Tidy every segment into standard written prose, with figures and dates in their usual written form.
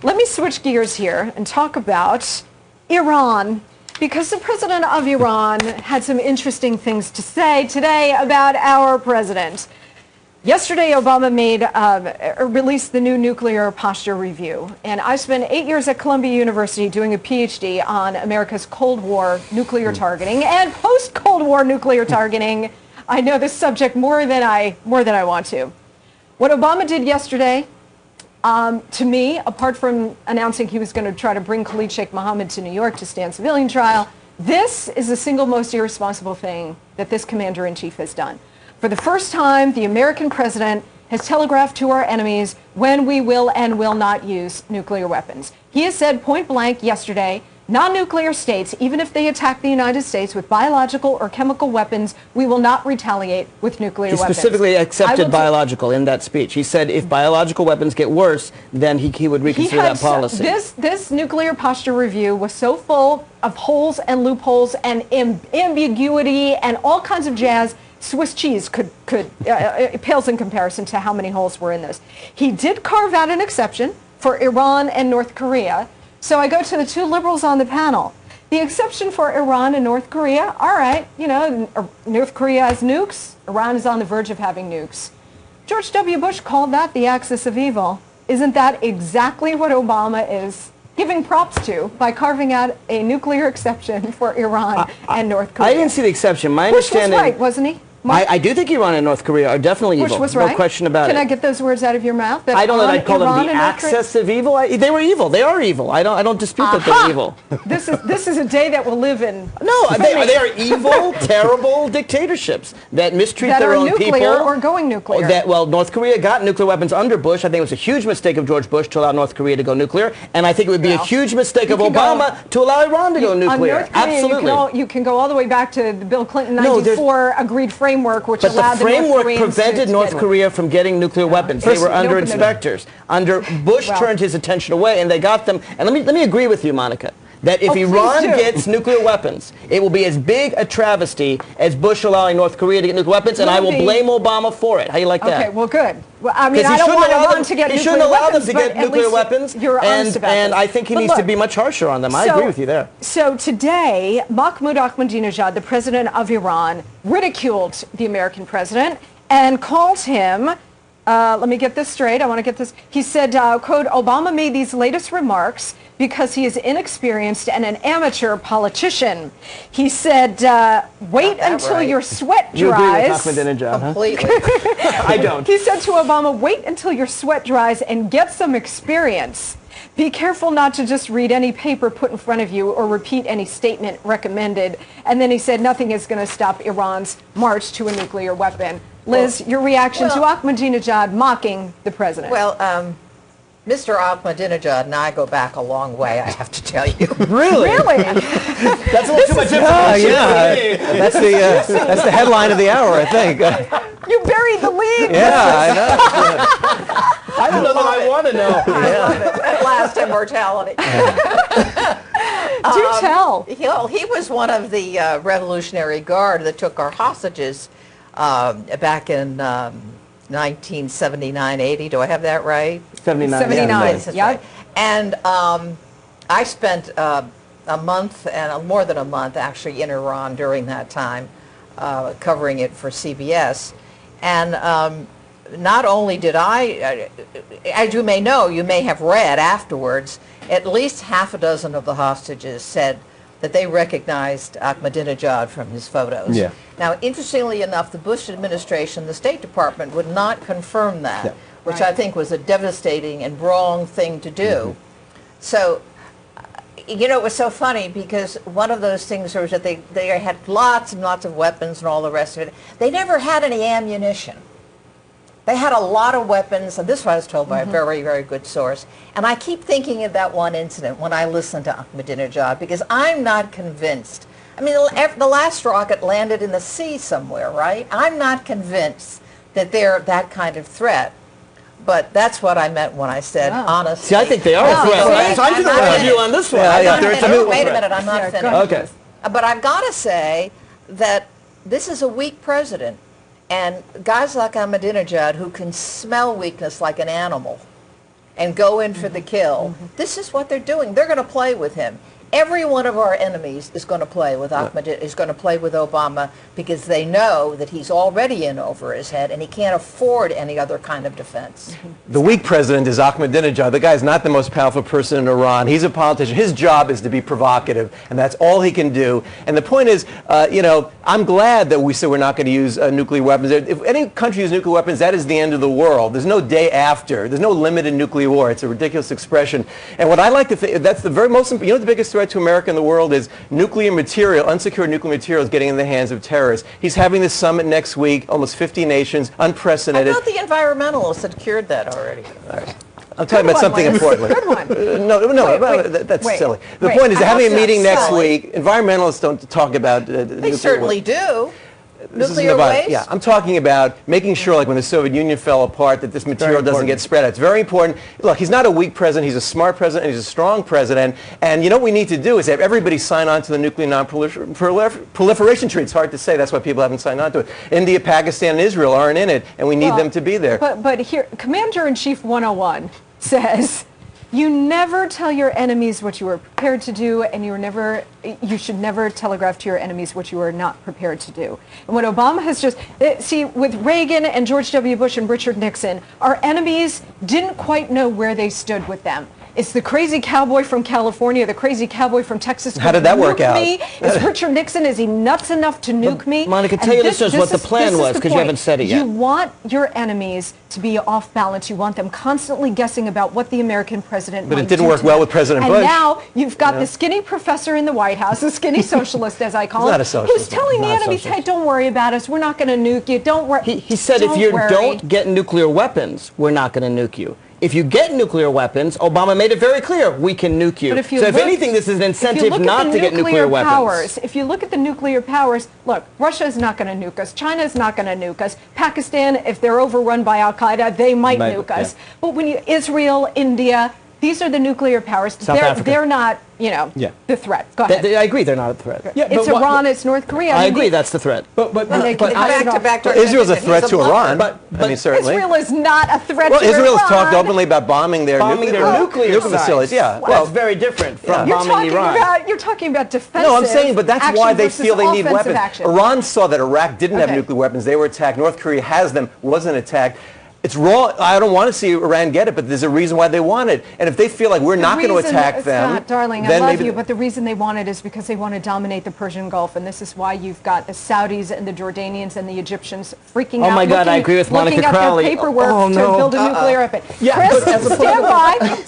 let me switch gears here and talk about Iran, because the president of Iran had some interesting things to say today about our president. Yesterday, Obama released the new nuclear posture review, and I spent 8 years at Columbia University doing a PhD on America's Cold War nuclear targeting and post-Cold War nuclear targeting. I know this subject more than I want to. What Obama did yesterday, to me, apart from announcing he was going to try to bring Khalid Sheikh Mohammed to New York to stand civilian trial, this is the single most irresponsible thing that this commander-in-chief has done. For the first time, the American president has telegraphed to our enemies when we will and will not use nuclear weapons. He has said point blank yesterday, non-nuclear states, even if they attack the United States with biological or chemical weapons, we will not retaliate with nuclear weapons. He specifically accepted biological in that speech. He said if biological weapons get worse, then he would reconsider that policy. This nuclear posture review was so full of holes and loopholes and ambiguity and all kinds of jazz. Swiss cheese pales in comparison to how many holes were in this. He did carve out an exception for Iran and North Korea. So I go to the two liberals on the panel. The exception for Iran and North Korea, all right, you know, North Korea has nukes, Iran is on the verge of having nukes. George W. Bush called that the axis of evil. Isn't that exactly what Obama is giving props to by carving out a nuclear exception for Iran and North Korea? I didn't see the exception. My Bush understanding was right, wasn't he? I do think Iran and North Korea are definitely evil. Bush was right. No question about it. Can I get those words out of your mouth? I don't know that I'd call them the axis of evil. They were evil. They are evil. I don't dispute that they're evil. This is a day that will live in. No, they are evil, terrible dictatorships that mistreat their own people. That are nuclear or going nuclear. Well, North Korea got nuclear weapons under Bush. I think it was a huge mistake of George Bush to allow North Korea to go nuclear, and I think it would be a huge mistake of Obama to allow Iran to go nuclear. North Korea, absolutely. You can go all the way back to the Bill Clinton '94 agreed framework, which allowed the framework prevented North Korea from getting nuclear weapons. They were under inspectors. Under Bush turned his attention away, and they got them. And let me agree with you, Monica, that if Iran gets nuclear weapons, it will be as big a travesty as Bush allowing North Korea to get nuclear weapons, and I will blame Obama for it. How do you like that? Okay, well, good. Well, I mean, I don't want Iran to get nuclear weapons. He shouldn't allow them to get nuclear weapons, you're honest about and I think he needs to be much harsher on them. I agree with you there. So today, Mahmoud Ahmadinejad, the president of Iran, ridiculed the American president and called him, let me get this straight, I want to get this, he said, quote, Obama made these latest remarks because he is inexperienced and an amateur politician. He said, wait until your sweat dries. You agree with Ahmadinejad, completely. I don't. He said to Obama, wait until your sweat dries and get some experience. Be careful not to just read any paper put in front of you or repeat any statement recommended. And then he said nothing is going to stop Iran's march to a nuclear weapon. Liz, your reaction to Ahmadinejad mocking the president? Well, Mr. Ahmadinejad and I go back a long way, I have to tell you. Really? Really? That's a little too much information. That's the headline of the hour, I think. You buried the lead. Yeah, I know. I don't know that I want to know. I love it. At last, immortality. Do tell. He was one of the Revolutionary Guard that took our hostages back in 1979-80. Do I have that right? 79. 79. Yeah. Right. And I spent a month, and more than a month, actually, in Iran during that time, covering it for CBS. And not only did I, as you may know, you may have read afterwards, at least half a dozen of the hostages said that they recognized Ahmadinejad from his photos. Yeah. Now, interestingly enough, the Bush administration, the State Department, would not confirm that, which I think was a devastating and wrong thing to do. So, you know, it was so funny because one of those things was that they had lots and lots of weapons and all the rest of it. They never had any ammunition. They had a lot of weapons, and this I was told by a very, very good source. And I keep thinking of that one incident when I listen to Ahmadinejad, because I'm not convinced. I mean, the last rocket landed in the sea somewhere, right? I'm not convinced that they're that kind of threat. But that's what I meant when I said, honestly. See, I think they are a threat. So I'm going to review on this one. Wait a minute, I'm not finished. Okay. But I've got to say that this is a weak president. And guys like Ahmadinejad, who can smell weakness like an animal, and go in for the kill. This is what they're doing. They're going to play with him. Every one of our enemies is going to play with is going to play with Obama because they know that he's already in over his head and he can't afford any other kind of defense. The weak president is Ahmadinejad. The guy is not the most powerful person in Iran. He's a politician. His job is to be provocative, and that's all he can do. And the point is, you know, I'm glad that we said we're not going to use nuclear weapons. If any country uses nuclear weapons, that is the end of the world. There's no day after. There's no limit in nuclear war. It's a ridiculous expression. And what I like to think, that's the very most, you know, the biggest threat to America in the world is nuclear material, unsecured nuclear materials getting in the hands of terrorists. He's having this summit next week, almost 50 nations, unprecedented. I thought the environmentalists had cured that already. All right. I'm talking about something important. Good one. That's silly. The point is, having a meeting next week, environmentalists don't talk about They certainly do. Nuclear about, waste? yeah, I'm talking about making sure, like when the Soviet Union fell apart, that this material doesn't get spread out. It's very important. Look, he's not a weak president. He's a smart president. And he's a strong president. And you know what we need to do is have everybody sign on to the nuclear non-proliferation treaty. It's hard to say. That's why people haven't signed on to it. India, Pakistan, and Israel aren't in it, and we need them to be there. But here, Commander-in-Chief 101 says, you never tell your enemies what you are prepared to do, and you should never telegraph to your enemies what you are not prepared to do. And what Obama has just, see, with Reagan and George W. Bush and Richard Nixon, our enemies didn't quite know where they stood with them. It's the crazy cowboy from California, the crazy cowboy from Texas. How did that work out? Is Richard Nixon, is he nuts enough to nuke me? Monica, tell your listeners what the plan was, because you haven't said it yet. You want your enemies to be off balance. You want them constantly guessing about what the American president But it didn't work well with President Bush. And now you've got the skinny professor in the White House, the skinny socialist, as I call him, not a socialist. who's telling the enemies, hey, don't worry about us. We're not going to nuke you. Don't worry. He said if you don't get nuclear weapons, we're not going to nuke you. If you get nuclear weapons, Obama made it very clear, we can nuke you. If anything, this is an incentive not to get nuclear weapons. If you look at the nuclear powers, look, Russia is not going to nuke us. China is not going to nuke us. Pakistan, if they're overrun by al-Qaeda, they might nuke us. But when Israel, India, these are the nuclear powers. They're not, you know, the threat. Go ahead. I agree, they're not a threat. Yeah, it's Iran, it's North Korea. I agree, that's the threat. Israel's a threat to Iran. I mean, certainly. Israel is not a threat to Iran. Israel's talked openly about bombing their nuclear facilities. Yeah, well, it's very different from bombing Iran. You're talking about defensive. No, I'm saying, but that's why they feel they need weapons. Action. Iran saw that Iraq didn't have nuclear weapons. They were attacked. North Korea has them, wasn't attacked. It's wrong. I don't want to see Iran get it, but there's a reason why they want it. And if they feel like we're not going to attack them, darling, then I love you, but the reason they want it is because they want to dominate the Persian Gulf, and this is why you've got the Saudis and the Jordanians and the Egyptians freaking out. Oh my God, I agree with Monica Crowley. Looking at their paperwork to build a nuclear weapon. Yeah, Chris,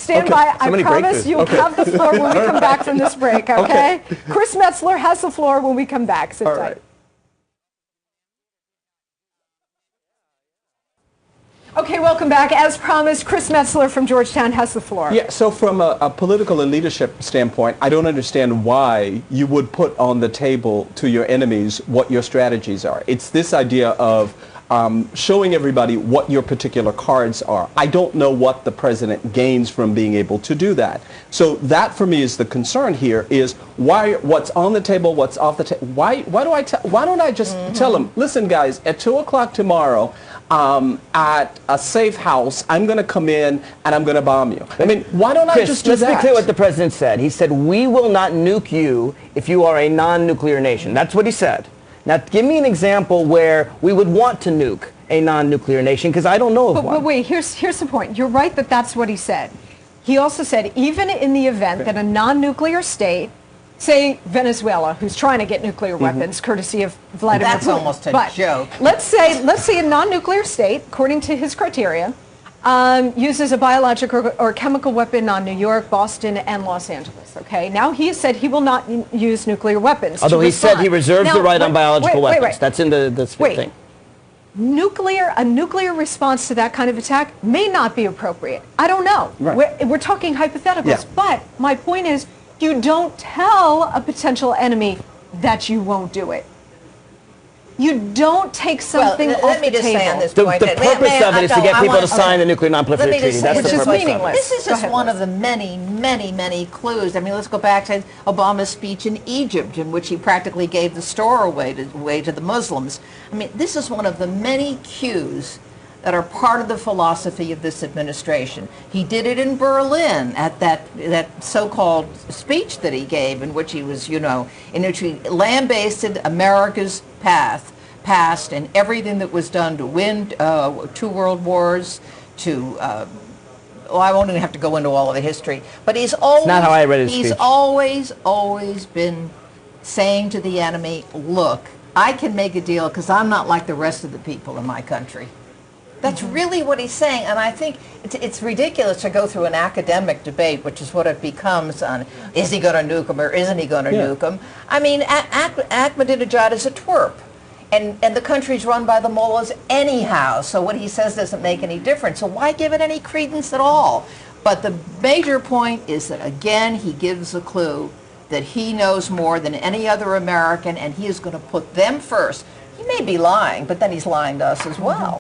stand by. I promise you'll have the floor when we come back from this break. Okay? Chris Metzler has the floor when we come back. Sit tight. Okay, welcome back. As promised, Chris Metzler from Georgetown has the floor. Yeah, so from a political and leadership standpoint, I don't understand why you would put on the table to your enemies what your strategies are. It's this idea of showing everybody what your particular cards are. I don't know what the president gains from being able to do that. So that, for me, is the concern here, is what's on the table, what's off the table. Why don't I just tell them, listen, guys, at 2 o'clock tomorrow, at a safe house, I'm going to come in and I'm going to bomb you. I mean, why don't I just do that? Let's be clear what the president said. He said, we will not nuke you if you are a non-nuclear nation. That's what he said. Now, give me an example where we would want to nuke a non-nuclear nation, because I don't know of one. But wait, here's the point. You're right that that's what he said. He also said, even in the event that a non-nuclear state, say Venezuela, who's trying to get nuclear weapons, courtesy of Vladimir Putin. That's almost a joke. Let's say a non-nuclear state, according to his criteria, uses a biological or chemical weapon on New York, Boston, and Los Angeles. Okay. Now he said he will not use nuclear weapons. Although he said he reserves the right on biological weapons. That's in the thing. A nuclear response to that kind of attack may not be appropriate. I don't know. Right. We're talking hypotheticals. But my point is, you don't tell a potential enemy that you won't do it. You don't take something off the table. Let me just say on this point. The purpose of it is to get people to sign the nuclear non-proliferation treaty. That's the purpose of it. This is just one of the many, many, many clues. I mean, let's go back to Obama's speech in Egypt, in which he practically gave the store away to the Muslims. I mean, this is one of the many cues that are part of the philosophy of this administration. He did it in Berlin at that so-called speech that he gave, in which he was, in which he lambasted America's past and everything that was done to win 2 world wars, to well, I won't even have to go into all of the history, but he's always, not how I read his he's speech. always been saying to the enemy, look, I can make a deal because I'm not like the rest of the people in my country. That's really what he's saying, and I think it's ridiculous to go through an academic debate, which is what it becomes on, is he going to nuke him or isn't he going to nuke him? I mean, Ahmadinejad is a twerp. And the country's run by the mullahs anyhow, so what he says doesn't make any difference. So why give it any credence at all? But the major point is that, again, he gives a clue that he knows more than any other American, and he is going to put them first. He may be lying, but then he's lying to us as well.